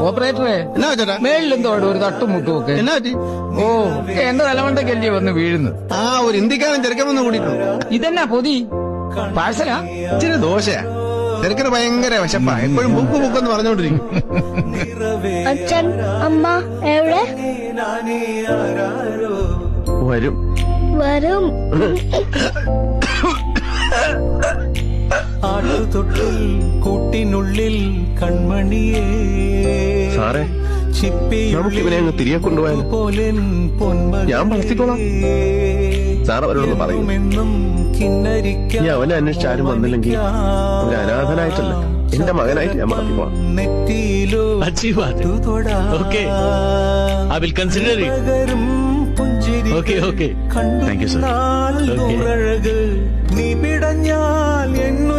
ഓപ്പറേറ്ററെ എന്നാ ചേട്ടാ മേളിലെന്തോ ഒരു തട്ടുമുട്ടും ഒക്കെ എന്നാ പറ്റി? ഓ എന്റെ തലമണ്ടക്കല്ലേ വന്ന് വീഴുന്നു. ഒരു ഇന്ത്യക്കാരൻ ചെറുക്കൻ വന്ന് കൂടിയിട്ടുണ്ട്. ഇതെന്നാ പൊതി പാഴ്സലാ? ഇച്ചിരി ദോശയാ. ചെറുക്കന് ഭയങ്കര വിശപ്പാ. എപ്പോഴും ബുക്ക് ബുക്കെന്ന് പറഞ്ഞോണ്ടിരിക്കും. അച്ഛൻ അമ്മ എവിടെ? വരും വരും. ആട്ടുതൊട്ടിൽ കൂട്ടിനുള്ളിൽ കൺമണിയേ സാറേ, നമുക്ക് ഇവനെ അങ്ങ് തിരികെ കൊണ്ടുപോയാൽ ഞാൻ വളർത്തിക്കോളാം. സാർ അവരോടൊന്ന് പറയും. ഇനി അവനെ അന്വേഷിച്ച് ആരും വന്നില്ലെങ്കിൽ ഒരു അനാഥനായിട്ടല്ല, എന്റെ മകനായിട്ട് ഞാൻ വളർത്തിക്കോളാം. നെറ്റിയിലോ अच्छी बात है. Okay. I will consider it. Okay, okay. Thank you, sir. Okay. നീ പിടഞ്ഞാൽ എന്നു